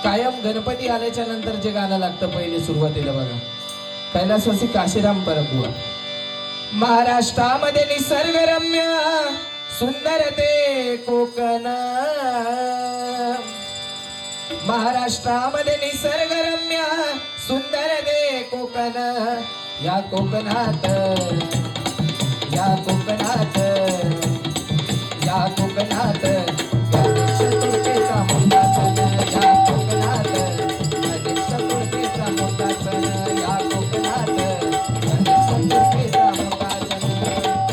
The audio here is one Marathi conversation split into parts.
कायम गणपती आल्याच्या नंतर जे गाणं लागतं पहिले सुरुवातीला बघा, कैलासवासी काशीराम परब बुवा. महाराष्ट्रामध्ये निसर्गरम्य सुंदर ते कोकण, महाराष्ट्रामध्ये निसर्गरम्य सुंदर ते कोकण. या कोकणात या कोकणात या कोकणात गणेश चतुर्थीचा मोठा सण. या कोकणात गणेश चतुर्थीचा मोठा सण. या कोकणात गणेश चतुर्थीचा मोठा सण.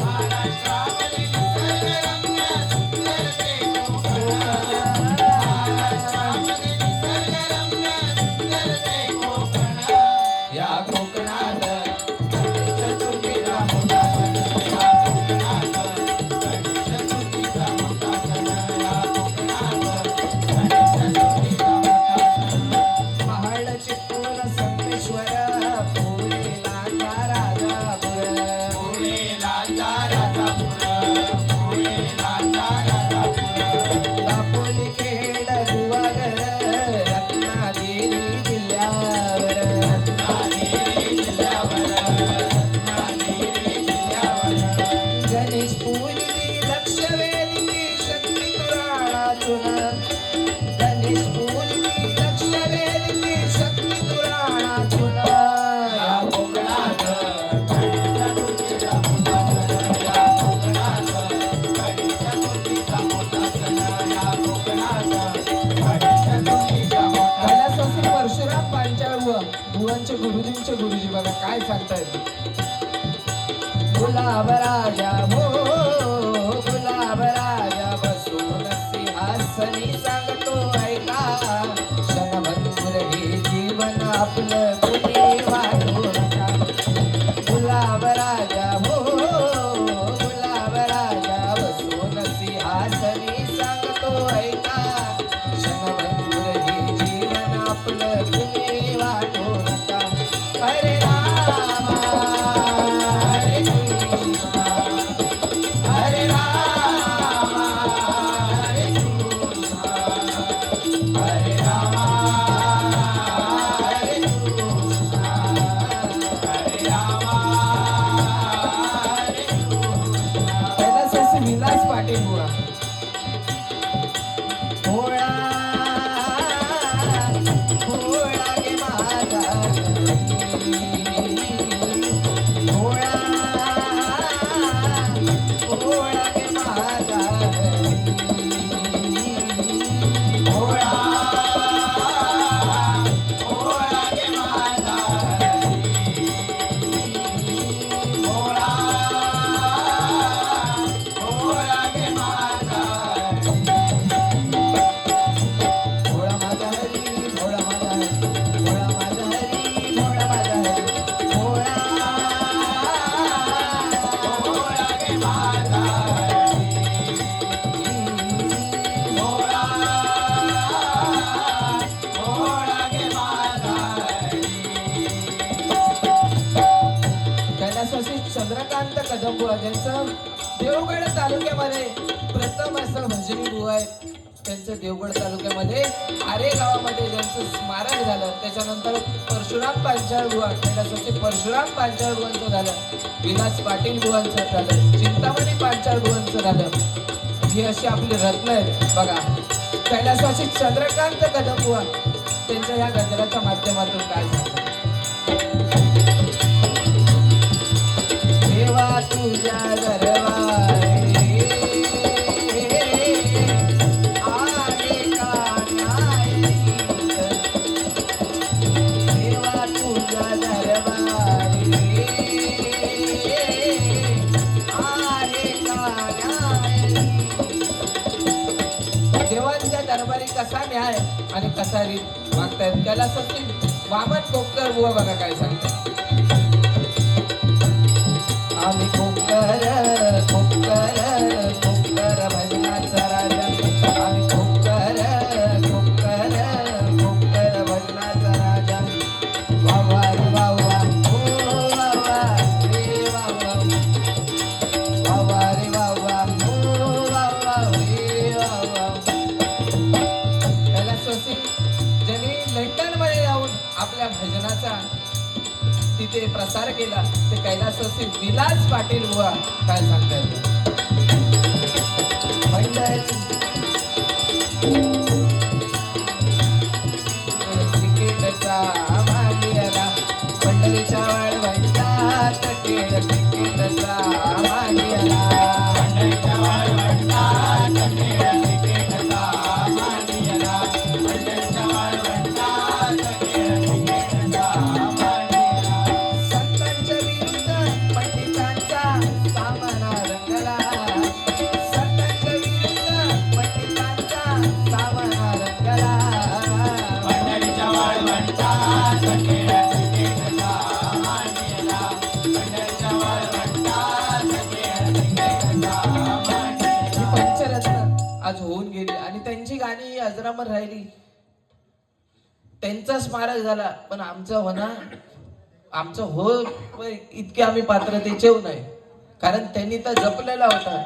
महाराष्ट्रामध्ये निसर्गरम्य सुंदर ते कोकण, महाराष्ट्रामध्ये निसर्गरम्य सुंदर ते कोकण. या कोकणात गणेश चतुर्थीचा मोठा सण. या कोकणात गणेश चतुर्थीचा मोठा सण. या कोकणात गणेश चतुर्थीचा मोठा सण. महाड चित्तूर संकेश्वर पुणेला राजापूर, पुणेला राजापूर, पुणेला राजापूर. दापोली खेड गुहागर रत्नागिरी जिल्ह्यावर, रत्नागिरी जिल्ह्यावर, रत्नागिरी जिल्ह्यावर. गणेश पूजली लक्ष वेधली शक्ती पुराणातून. गणेश पूजली लक्ष वेधली शक्ती पुराणातून. या कोकणात गणेश चतुर्थीचा मोठा सण. या कोकणात गणेश चतुर्थीचा मोठा सण. या कोकणात गणेश चतुर्थीचा मोठा. कैलासवासी परशुराम पांचाळ बुवांचे गुरुजींचे गुरुजी बघा काय सांगतायत. गुलाब राजा हो गुलाब राजा बसून सिंहासनी सांगतो ऐका. क्षणभंगुर हे जीवन आपलं कुणी वाढू नका. गुलाब राजा हो गुलाब राजा बसून सिंहासनी सांगतो ऐका. क्षणभंगुर हे जीवन आपलं कुणी वाढू नका. हरे रामा हरे कृष्णा, हरे रामा हरे कृष्णा, हरे रामा हरे कृष्णा, हरे रामा हरे कृष्णा. कैलासवासी विलास पाटील बुवा. भोळा भोळा गे माझा भोळा भोळा गे माझा भोळा भोळा गे माझा भोळा भोळा गे माझा भोळा माझा हरी भोळा माझा हरी भोळा माझा हरी भोळा माझा हरी भोळा भोळा गे माझा भोळा भोळा गे माझा. कैलासवासी चंद्रकांत कदम बुवा ज्यांचं देवगड तालुक्यामध्ये प्रथम असं भजनी बुवा आहे. त्यांचं देवगड तालुक्यामध्ये आरे गावामध्ये ज्यांचं स्मारक झालं. त्याच्यानंतर परशुराम पांचाळ बुवा कैलासवासी परशुराम पांचाळ बुवांचं झालं. विलास पाटील बुवांचं झालं. चिंतामणी पांचाळ बुवांचं झालं. ही अशी आपली रत्न आहेत बघा. कैलासवासी चंद्रकांत कदम बुवा त्यांच्या ह्या गजराच्या माध्यमातून काय सांगतात. देवा तुझ्या दरबारी आले का न्यायीत. देवा तुझ्या दरबारी आले का न्यायीत. देवांच्या दरबारी कसा न्याय आणि कसा रीत मागतायत. कैलासवासी वामन कोपकर बुवा बघा काय सांगतात. आम्ही कोपकर कोपकर कोपकर भजनाचा राजा. आम्ही कोपकर कोपकर कोपकर भजनाचा राजा. वावा रे वावा हो वावा रे वावा वावा रे वावा हो वावा रे वावा. कैलासवासी ज्यांनी तिथे प्रसार केला ते कैलासवासी विलास पाटील बुवा काय सांगतायत. तिकीटचा मालियाला पंढरीच्या वाळवंटात केळ तिकीटचा मालियाला पंढरीच्या वाळवंटात केळ तिकीटचा मालियाला पंढरीच्या वाळवंटात केळ तिकीटचा मालियाला संतांच्या विरुद्ध पंडितांचा सामना रंगला संतांच्या विरुद्ध पंडितांचा सामना रंगला पंढरीच्या वाळवंटात केळ तिकीटचा मालियाला पंढरीच्या वाळवंटात केळ तिकीटचा मालियाला. ही पंचरत्न आज होऊन गेली आणि त्यांची गाणी ही अजरामर राहिली. त्यांचा स्मारक झाला पण आमचं होणार आमचं हो इतके आम्ही पात्रतेचे नाही कारण त्यांनी तर जपलेला होता.